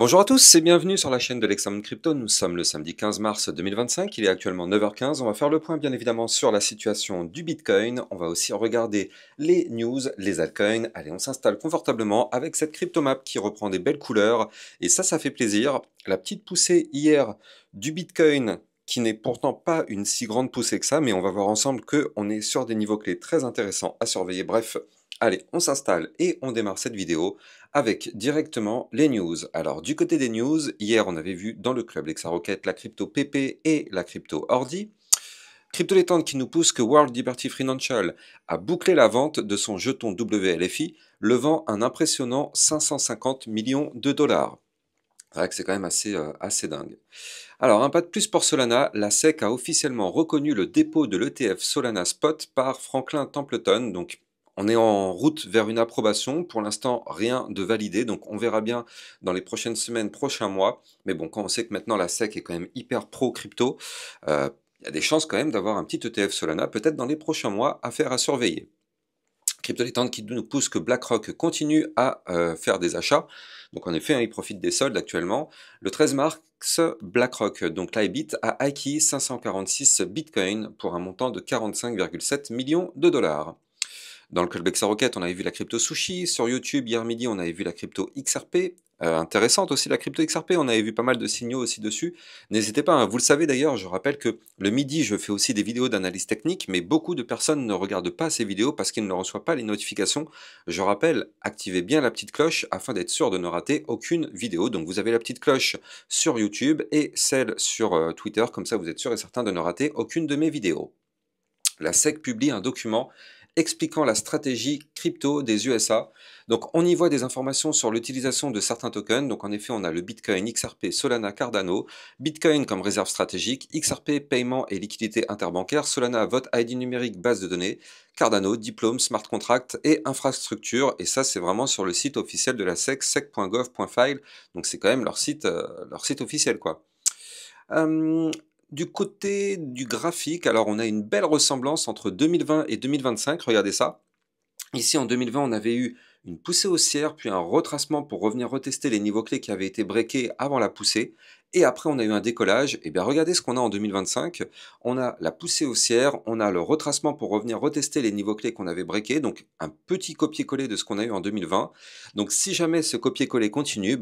Bonjour à tous et bienvenue sur la chaîne de l'Examen Crypto. Nous sommes le samedi 15 mars 2025, il est actuellement 9h15. On va faire le point bien évidemment sur la situation du Bitcoin. On va aussi regarder les news, les altcoins. Allez, on s'installe confortablement avec cette cryptomap qui reprend des belles couleurs. Et ça fait plaisir. La petite poussée hier du Bitcoin, qui n'est pourtant pas une si grande poussée que ça, mais on va voir ensemble qu'on est sur des niveaux clés très intéressants à surveiller. Bref, allez, on s'installe et on démarre cette vidéo avec directement les news. Alors du côté des news, hier on avait vu dans le club Lexarocket la crypto PP et la crypto Ordi. Crypto Létente qui nous pousse que World Liberty Financial a bouclé la vente de son jeton WLFI, levant un impressionnant 550 millions de dollars. C'est vrai que c'est quand même assez dingue. Alors, un pas de plus pour Solana, la SEC a officiellement reconnu le dépôt de l'ETF Solana Spot par Franklin Templeton. Donc, on est en route vers une approbation. Pour l'instant, rien de validé. Donc, on verra bien dans les prochaines semaines, prochains mois. Mais bon, quand on sait que maintenant la SEC est quand même hyper pro-crypto, il y a des chances quand même d'avoir un petit ETF Solana, peut-être dans les prochains mois, à surveiller. Crypto Létente qui nous pousse que BlackRock continue à faire des achats. Donc en effet, il profite des soldes actuellement. Le 13 mars, BlackRock, donc l'IBIT, a acquis 546 bitcoins pour un montant de 45,7 millions de dollars. Dans le club Rocket, on avait vu la crypto Sushi. Sur YouTube, hier midi, on avait vu la crypto XRP. Intéressante aussi la crypto XRP, on avait vu pas mal de signaux aussi dessus. N'hésitez pas, hein. Vous le savez d'ailleurs, je rappelle que le midi, je fais aussi des vidéos d'analyse technique, mais beaucoup de personnes ne regardent pas ces vidéos parce qu'ils ne reçoivent pas les notifications. Je rappelle, activez bien la petite cloche afin d'être sûr de ne rater aucune vidéo. Donc vous avez la petite cloche sur YouTube et celle sur Twitter, comme ça vous êtes sûr et certain de ne rater aucune de mes vidéos. La SEC publie un document expliquant la stratégie crypto des USA. Donc on y voit des informations sur l'utilisation de certains tokens. Donc en effet, on a le Bitcoin, XRP, Solana, Cardano, Bitcoin comme réserve stratégique, XRP, paiement et liquidité interbancaire, Solana, vote ID numérique, base de données, Cardano, diplôme, smart contract et infrastructure. Et ça, c'est vraiment sur le site officiel de la SEC, sec.gov.file. Donc c'est quand même leur site officiel, quoi. Du côté du graphique, alors on a une belle ressemblance entre 2020 et 2025, regardez ça. Ici en 2020, on avait eu une poussée haussière, puis un retracement pour revenir retester les niveaux clés qui avaient été breakés avant la poussée. Et après, on a eu un décollage. Et bien regardez ce qu'on a en 2025. On a la poussée haussière, on a le retracement pour revenir retester les niveaux clés qu'on avait breakés. Donc un petit copier-coller de ce qu'on a eu en 2020. Donc si jamais ce copier-coller continue,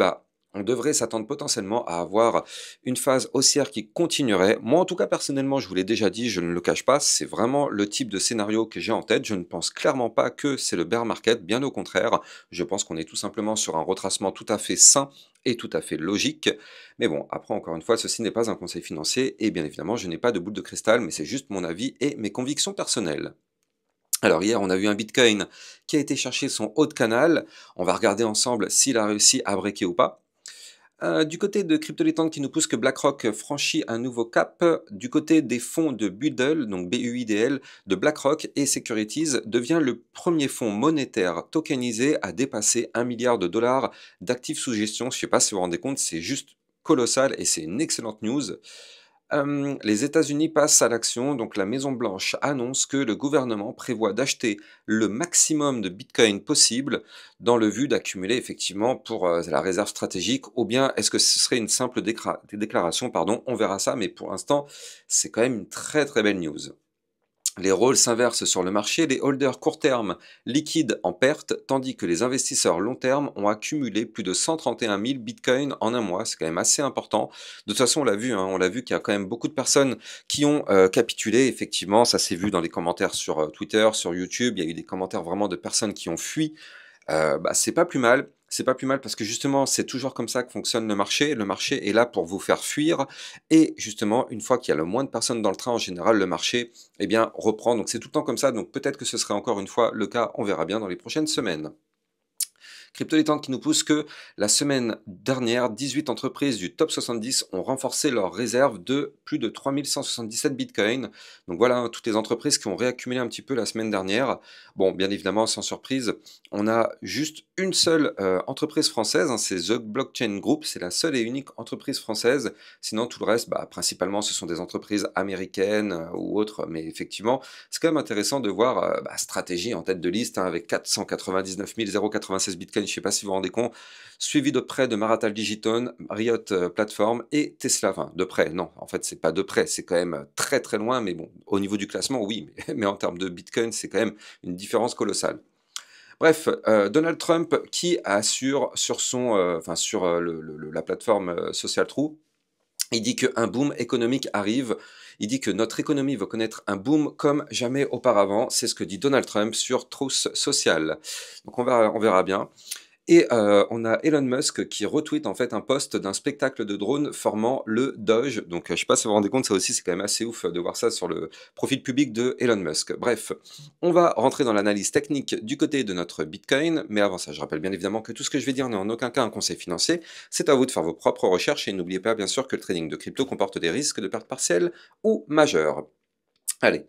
on devrait s'attendre potentiellement à avoir une phase haussière qui continuerait. Moi, en tout cas, personnellement, je vous l'ai déjà dit, je ne le cache pas, c'est vraiment le type de scénario que j'ai en tête. Je ne pense clairement pas que c'est le bear market, bien au contraire. Je pense qu'on est tout simplement sur un retracement tout à fait sain et tout à fait logique. Mais bon, après, encore une fois, ceci n'est pas un conseil financier et bien évidemment, je n'ai pas de boule de cristal, mais c'est juste mon avis et mes convictions personnelles. Alors hier, on a vu un Bitcoin qui a été chercher son haut de canal. On va regarder ensemble s'il a réussi à breaker ou pas. Du côté de Crypto Létente qui nous pousse que BlackRock franchit un nouveau cap, du côté des fonds de Buidl, donc BUIDL, de BlackRock et Securities, devient le premier fonds monétaire tokenisé à dépasser 1 milliard de dollars d'actifs sous gestion. Je ne sais pas si vous vous rendez compte, c'est juste colossal et c'est une excellente news. Les États-Unis passent à l'action, donc la Maison-Blanche annonce que le gouvernement prévoit d'acheter le maximum de Bitcoin possible dans le but d'accumuler effectivement pour la réserve stratégique, ou bien est-ce que ce serait une simple déclaration, pardon, on verra ça, mais pour l'instant, c'est quand même une très très belle news. Les rôles s'inversent sur le marché, les holders court terme liquident en perte, tandis que les investisseurs long terme ont accumulé plus de 131 000 bitcoins en un mois. C'est quand même assez important. De toute façon, on l'a vu, hein, on l'a vu qu'il y a quand même beaucoup de personnes qui ont capitulé. Effectivement, ça s'est vu dans les commentaires sur Twitter, sur YouTube. Il y a eu des commentaires vraiment de personnes qui ont fui. C'est pas plus mal. C'est pas plus mal parce que justement, c'est toujours comme ça que fonctionne le marché. Le marché est là pour vous faire fuir. Et justement, une fois qu'il y a le moins de personnes dans le train, en général, le marché, eh bien, reprend. Donc c'est tout le temps comme ça. Donc peut-être que ce serait encore une fois le cas. On verra bien dans les prochaines semaines. Crypto Létente qui nous pousse que la semaine dernière, 18 entreprises du top 70 ont renforcé leurs réserves de plus de 3177 bitcoins. Donc voilà, hein, toutes les entreprises qui ont réaccumulé un petit peu la semaine dernière. Bon, bien évidemment, sans surprise, on a juste une seule entreprise française, hein, c'est The Blockchain Group, c'est la seule et unique entreprise française. Sinon, tout le reste, principalement, ce sont des entreprises américaines ou autres. Mais effectivement, c'est quand même intéressant de voir stratégie en tête de liste, hein, avec 499 096 bitcoins Bitcoin, je ne sais pas si vous vous rendez compte, suivi de près de Marathon Digital, Riot Platform et Tesla. Enfin, de près, non, en fait, c'est pas de près, c'est quand même très très loin, mais bon, au niveau du classement, oui, mais en termes de Bitcoin, c'est quand même une différence colossale. Bref, Donald Trump qui assure sur son, enfin sur la plateforme Social True, il dit qu'un boom économique arrive. Il dit que notre économie va connaître un boom comme jamais auparavant. C'est ce que dit Donald Trump sur Truth Social. Donc on verra bien. Et on a Elon Musk qui retweet en fait un post d'un spectacle de drone formant le Doge. Donc je ne sais pas si vous vous rendez compte, ça aussi c'est quand même assez ouf de voir ça sur le profil public de Elon Musk. Bref, on va rentrer dans l'analyse technique du côté de notre Bitcoin. Mais avant ça, je rappelle bien évidemment que tout ce que je vais dire n'est en aucun cas un conseil financier. C'est à vous de faire vos propres recherches et n'oubliez pas bien sûr que le trading de crypto comporte des risques de perte partielle ou majeure. Allez,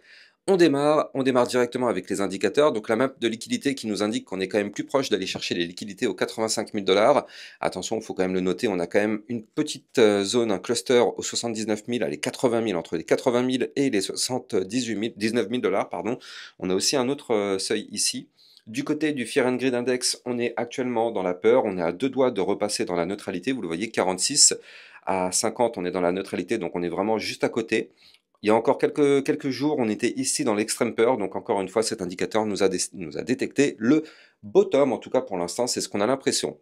on démarre directement avec les indicateurs. Donc la map de liquidité qui nous indique qu'on est quand même plus proche d'aller chercher les liquidités aux 85 000 $. Attention, il faut quand même le noter, on a quand même une petite zone, un cluster aux 79 000, allez 80 000, entre les 80 000 et les 19 000 $, pardon. On a aussi un autre seuil ici. Du côté du Fear and Greed Index, on est actuellement dans la peur, on est à deux doigts de repasser dans la neutralité, vous le voyez, 46 à 50, on est dans la neutralité, donc on est vraiment juste à côté. Il y a encore quelques jours, on était ici dans l'extrême peur, donc encore une fois, cet indicateur nous a détecté le bottom, en tout cas pour l'instant, c'est ce qu'on a l'impression.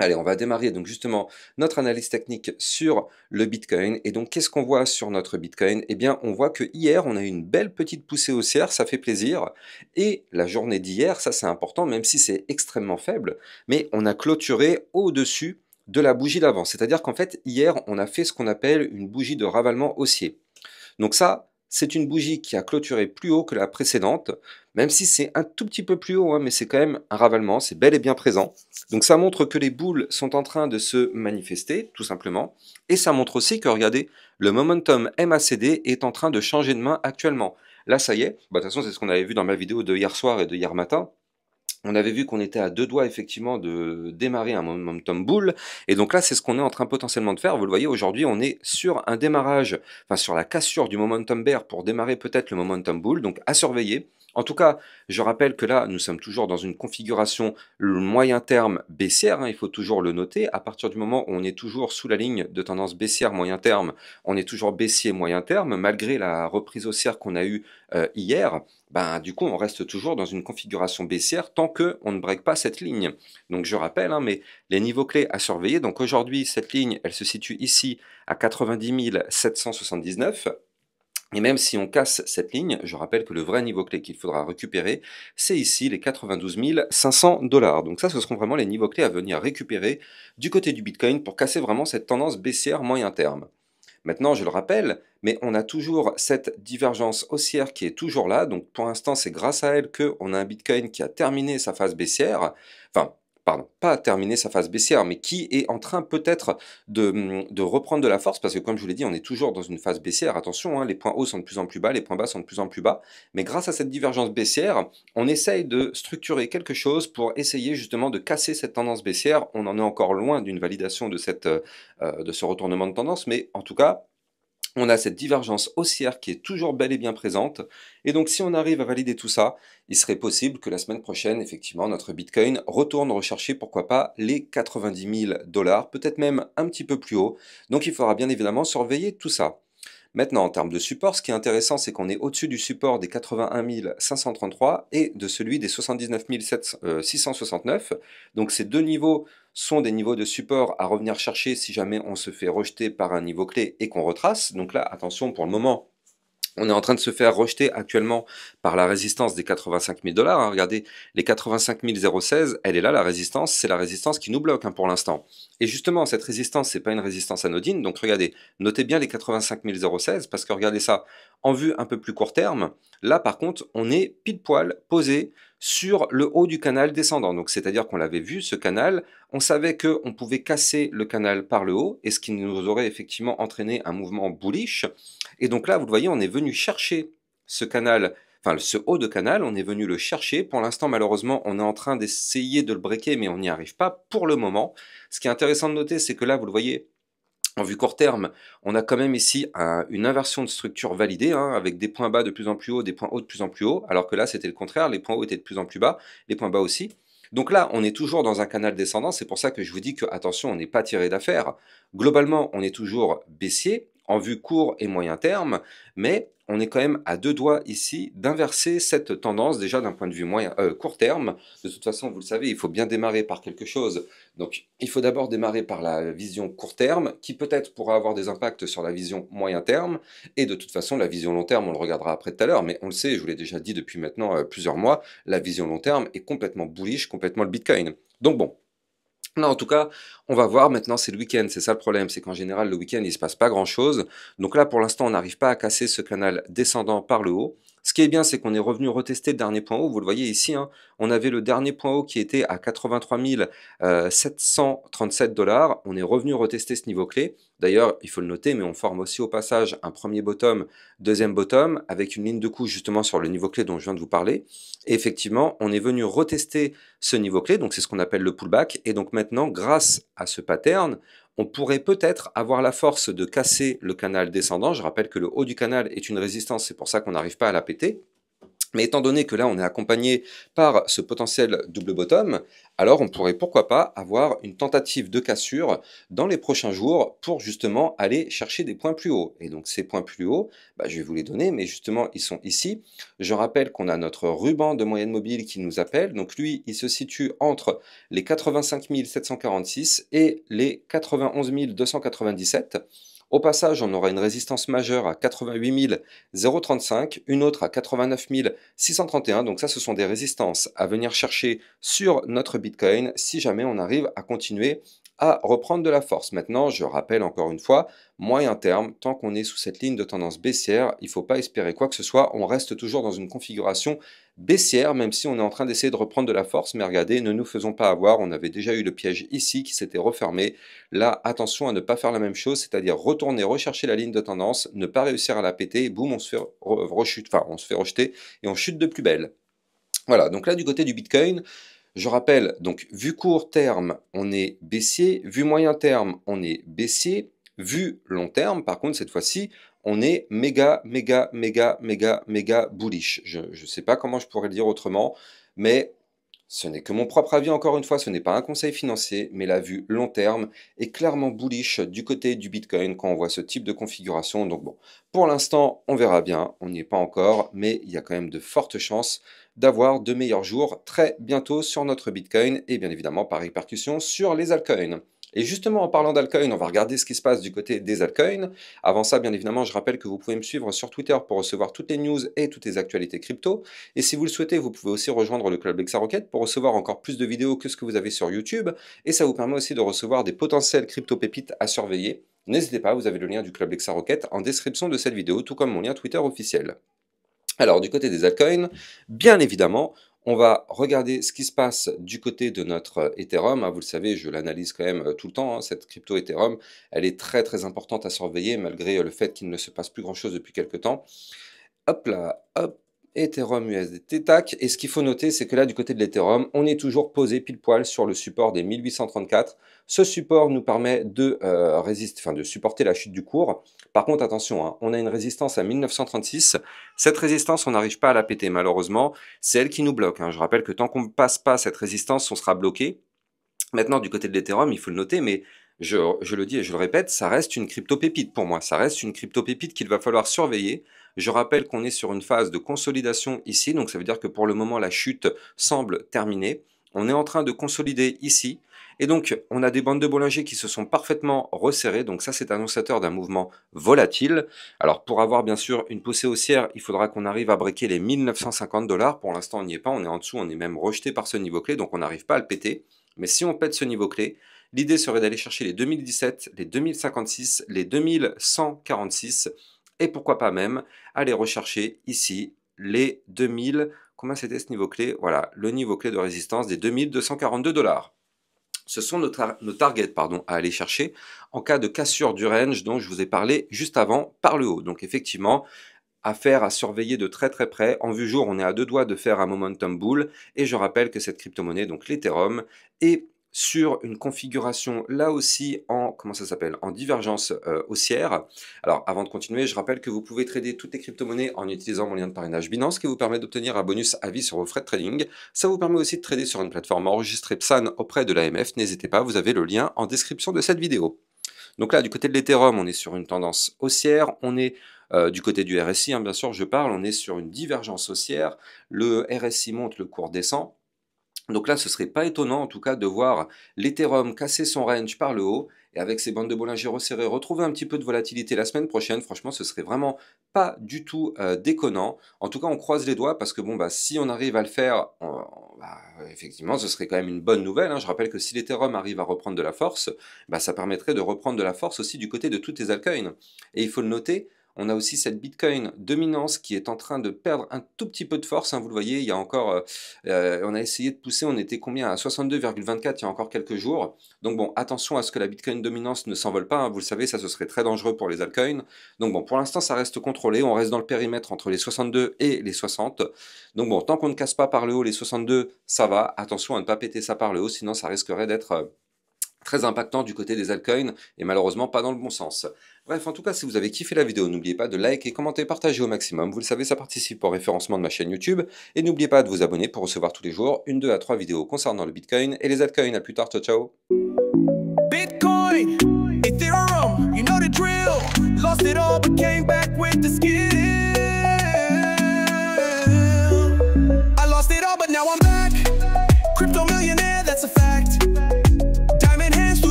Allez, on va démarrer donc justement notre analyse technique sur le Bitcoin. Et donc, qu'est-ce qu'on voit sur notre Bitcoin? Eh bien, on voit que hier, on a eu une belle petite poussée haussière, ça fait plaisir. Et la journée d'hier, ça c'est important, même si c'est extrêmement faible, mais on a clôturé au-dessus de la bougie d'avant. C'est-à-dire qu'en fait, hier, on a fait ce qu'on appelle une bougie de ravalement haussier. Donc ça, c'est une bougie qui a clôturé plus haut que la précédente, même si c'est un tout petit peu plus haut, hein, mais c'est quand même un ravalement, c'est bel et bien présent. Donc ça montre que les boules sont en train de se manifester, tout simplement, et ça montre aussi que, regardez, le momentum MACD est en train de changer de main actuellement. Là, ça y est, bah, de toute façon, c'est ce qu'on avait vu dans ma vidéo de hier soir et de hier matin. On avait vu qu'on était à deux doigts effectivement de démarrer un momentum bull, et donc là c'est ce qu'on est en train potentiellement de faire. Vous le voyez, aujourd'hui on est sur un démarrage, enfin sur la cassure du momentum bear pour démarrer peut-être le momentum bull, donc à surveiller. En tout cas, je rappelle que là, nous sommes toujours dans une configuration le moyen terme baissière, hein, il faut toujours le noter. À partir du moment où on est toujours sous la ligne de tendance baissière moyen terme, on est toujours baissier moyen terme, malgré la reprise haussière qu'on a eue hier. Ben, du coup, on reste toujours dans une configuration baissière tant qu'on ne break pas cette ligne. Donc, je rappelle, hein, mais les niveaux clés à surveiller. Donc, aujourd'hui, cette ligne, elle se situe ici à 90 779. Et même si on casse cette ligne, je rappelle que le vrai niveau clé qu'il faudra récupérer, c'est ici les 92 500 $. Donc ça, ce seront vraiment les niveaux clés à venir récupérer du côté du Bitcoin pour casser vraiment cette tendance baissière moyen terme. Maintenant, je le rappelle, mais on a toujours cette divergence haussière qui est toujours là. Donc pour l'instant, c'est grâce à elle qu'on a un Bitcoin qui a terminé sa phase baissière. Enfin, pardon, pas terminé sa phase baissière, mais qui est en train peut-être de reprendre de la force, parce que comme je vous l'ai dit, on est toujours dans une phase baissière. Attention, hein, les points hauts sont de plus en plus bas, les points bas sont de plus en plus bas. Mais grâce à cette divergence baissière, on essaye de structurer quelque chose pour essayer justement de casser cette tendance baissière. On en est encore loin d'une validation de ce retournement de tendance, mais en tout cas, on a cette divergence haussière qui est toujours bel et bien présente. Et donc, si on arrive à valider tout ça, il serait possible que la semaine prochaine, effectivement, notre Bitcoin retourne rechercher, pourquoi pas, les 90 000 $, peut-être même un petit peu plus haut. Donc, il faudra bien évidemment surveiller tout ça. Maintenant, en termes de support, ce qui est intéressant, c'est qu'on est au-dessus du support des 81 533 et de celui des 79 669. Donc ces deux niveaux sont des niveaux de support à revenir chercher si jamais on se fait rejeter par un niveau clé et qu'on retrace. Donc là, attention, pour le moment, on est en train de se faire rejeter actuellement par la résistance des 85 000 $. Hein. Regardez, les 85 016, elle est là, la résistance, c'est la résistance qui nous bloque hein, pour l'instant. Et justement, cette résistance, c'est pas une résistance anodine, donc regardez, notez bien les 85 016, parce que regardez ça, en vue un peu plus court terme, là par contre, on est pile poil posé sur le haut du canal descendant. Donc c'est-à-dire qu'on l'avait vu, ce canal, on savait qu'on pouvait casser le canal par le haut, et ce qui nous aurait effectivement entraîné un mouvement bullish. Et donc là, vous le voyez, on est venu chercher ce canal, enfin ce haut de canal, on est venu le chercher. Pour l'instant, malheureusement, on est en train d'essayer de le breaker, mais on n'y arrive pas pour le moment. Ce qui est intéressant de noter, c'est que là, vous le voyez, en vue court terme, on a quand même ici une inversion de structure validée, hein, avec des points bas de plus en plus haut, des points hauts de plus en plus haut, alors que là, c'était le contraire, les points hauts étaient de plus en plus bas, les points bas aussi. Donc là, on est toujours dans un canal descendant, c'est pour ça que je vous dis que, attention, on n'est pas tiré d'affaire. Globalement, on est toujours baissier, en vue court et moyen terme, mais on est quand même à deux doigts ici d'inverser cette tendance, déjà d'un point de vue court terme. De toute façon, vous le savez, il faut bien démarrer par quelque chose. Donc, il faut d'abord démarrer par la vision court terme, qui peut-être pourra avoir des impacts sur la vision moyen terme, et de toute façon, la vision long terme, on le regardera après tout à l'heure, mais on le sait, je vous l'ai déjà dit depuis maintenant plusieurs mois, la vision long terme est complètement bullish, complètement le Bitcoin. Donc bon, là, en tout cas, on va voir maintenant, c'est le week-end, c'est ça le problème, c'est qu'en général, le week-end, il ne se passe pas grand-chose. Donc là, pour l'instant, on n'arrive pas à casser ce canal descendant par le haut. Ce qui est bien, c'est qu'on est revenu retester le dernier point haut, vous le voyez ici, hein, on avait le dernier point haut qui était à 83 737 $, on est revenu retester ce niveau clé. D'ailleurs, il faut le noter, mais on forme aussi au passage un premier bottom, deuxième bottom, avec une ligne de couche justement sur le niveau clé dont je viens de vous parler. Et effectivement, on est venu retester ce niveau clé, donc c'est ce qu'on appelle le pullback, et donc maintenant, grâce à ce pattern, on pourrait peut-être avoir la force de casser le canal descendant. Je rappelle que le haut du canal est une résistance, c'est pour ça qu'on n'arrive pas à la péter. Mais étant donné que là, on est accompagné par ce potentiel double bottom, alors on pourrait pourquoi pas avoir une tentative de cassure dans les prochains jours pour justement aller chercher des points plus hauts. Et donc ces points plus hauts, je vais vous les donner, mais justement ils sont ici. Je rappelle qu'on a notre ruban de moyenne mobile qui nous appelle. Donc lui, il se situe entre les 85 746 et les 91 297. Au passage, on aura une résistance majeure à 88 035, une autre à 89 631. Donc ça, ce sont des résistances à venir chercher sur notre Bitcoin si jamais on arrive à continuer à reprendre de la force. Maintenant, je rappelle encore une fois, moyen terme, tant qu'on est sous cette ligne de tendance baissière, il ne faut pas espérer quoi que ce soit. On reste toujours dans une configuration baissière, même si on est en train d'essayer de reprendre de la force. Mais regardez, ne nous faisons pas avoir. On avait déjà eu le piège ici qui s'était refermé. Là, attention à ne pas faire la même chose, c'est-à-dire retourner rechercher la ligne de tendance, ne pas réussir à la péter, et boum, on se fait rejeter et on chute de plus belle. Voilà, donc là du côté du Bitcoin, je rappelle, donc vue court terme, on est baissier, vue moyen terme, on est baissier, vue long terme, par contre cette fois-ci, on est méga bullish. Je ne sais pas comment je pourrais le dire autrement, mais ce n'est que mon propre avis, encore une fois, ce n'est pas un conseil financier, mais la vue long terme est clairement bullish du côté du Bitcoin quand on voit ce type de configuration. Donc bon, pour l'instant, on verra bien, on n'y est pas encore, mais il y a quand même de fortes chances d'avoir de meilleurs jours très bientôt sur notre Bitcoin et bien évidemment par répercussion sur les altcoins. Et justement, en parlant d'altcoins, on va regarder ce qui se passe du côté des altcoins. Avant ça, bien évidemment, je rappelle que vous pouvez me suivre sur Twitter pour recevoir toutes les news et toutes les actualités crypto. Et si vous le souhaitez, vous pouvez aussi rejoindre le Club Lexarocket pour recevoir encore plus de vidéos que ce que vous avez sur YouTube. Et ça vous permet aussi de recevoir des potentiels crypto-pépites à surveiller. N'hésitez pas, vous avez le lien du Club Lexarocket en description de cette vidéo, tout comme mon lien Twitter officiel. Alors, du côté des altcoins, bien évidemment, on va regarder ce qui se passe du côté de notre Ethereum. Vous le savez, je l'analyse quand même tout le temps. Cette crypto Ethereum, elle est très très importante à surveiller malgré le fait qu'il ne se passe plus grand chose depuis quelques temps. Hop là, hop, Ethereum USDT, tac. Et ce qu'il faut noter, c'est que là, du côté de l'Ethereum, on est toujours posé pile poil sur le support des 1834. Ce support nous permet de de supporter la chute du cours. Par contre, attention, hein, on a une résistance à 1936. Cette résistance, on n'arrive pas à la péter, malheureusement. C'est elle qui nous bloque, hein. Je rappelle que tant qu'on ne passe pas cette résistance, on sera bloqué. Maintenant, du côté de l'Ethereum, il faut le noter, mais je le dis et je le répète, ça reste une crypto-pépite pour moi. Ça reste une crypto-pépite qu'il va falloir surveiller. Je rappelle qu'on est sur une phase de consolidation ici, donc ça veut dire que pour le moment, la chute semble terminée. On est en train de consolider ici. Et donc, on a des bandes de Bollinger qui se sont parfaitement resserrées. Donc ça, c'est annonçateur d'un mouvement volatile. Alors, pour avoir bien sûr une poussée haussière, il faudra qu'on arrive à breaker les 1950 $. Pour l'instant, on n'y est pas. On est en dessous. On est même rejeté par ce niveau clé. Donc, on n'arrive pas à le péter. Mais si on pète ce niveau clé, l'idée serait d'aller chercher les 2017, les 2056, les 2146 et pourquoi pas même aller rechercher ici les 2000, combien c'était ce niveau clé? Voilà, le niveau clé de résistance des 2242 $. Ce sont nos targets à aller chercher en cas de cassure du range dont je vous ai parlé juste avant par le haut. Donc effectivement, affaire à surveiller de très très près. En vue jour, on est à deux doigts de faire un momentum bull. Et je rappelle que cette crypto-monnaie, donc l'Ethereum, est sur une configuration là aussi en, comment ça s'appelle, en divergence haussière. Alors avant de continuer, je rappelle que vous pouvez trader toutes les crypto-monnaies en utilisant mon lien de parrainage Binance qui vous permet d'obtenir un bonus à vie sur vos frais de trading. Ça vous permet aussi de trader sur une plateforme enregistrée PSAN auprès de l'AMF. N'hésitez pas, vous avez le lien en description de cette vidéo. Donc là, du côté de l'Ethereum, on est sur une tendance haussière. On est du côté du RSI, hein, bien sûr, je parle, on est sur une divergence haussière. Le RSI monte, le cours descend. Donc là, ce serait pas étonnant, en tout cas, de voir l'Ethereum casser son range par le haut, et avec ses bandes de Bollinger resserrées, retrouver un petit peu de volatilité la semaine prochaine. Franchement, ce serait vraiment pas du tout déconnant. En tout cas, on croise les doigts, parce que bon, bah, si on arrive à le faire, bah, effectivement, ce serait quand même une bonne nouvelle, hein. Je rappelle que si l'Ethereum arrive à reprendre de la force, bah, ça permettrait de reprendre de la force aussi du côté de toutes les altcoins. Et il faut le noter, on a aussi cette Bitcoin dominance qui est en train de perdre un tout petit peu de force, hein, vous le voyez, il y a encore, on a essayé de pousser, on était combien à 62,24 il y a encore quelques jours. Donc bon, attention à ce que la Bitcoin dominance ne s'envole pas, hein, vous le savez, ça ce serait très dangereux pour les altcoins. Donc bon, pour l'instant ça reste contrôlé, on reste dans le périmètre entre les 62 et les 60. Donc bon, tant qu'on ne casse pas par le haut les 62, ça va, attention à ne pas péter ça par le haut, sinon ça risquerait d'être très impactant du côté des altcoins et malheureusement pas dans le bon sens. Bref, en tout cas, si vous avez kiffé la vidéo, n'oubliez pas de liker, commenter, partager au maximum. Vous le savez, ça participe au référencement de ma chaîne YouTube. Et n'oubliez pas de vous abonner pour recevoir tous les jours 1, 2 à 3 vidéos concernant le Bitcoin et les altcoins. À plus tard, ciao ciao. Bitcoin, Ethereum, you know the drill. Lost it all but came back with the skill.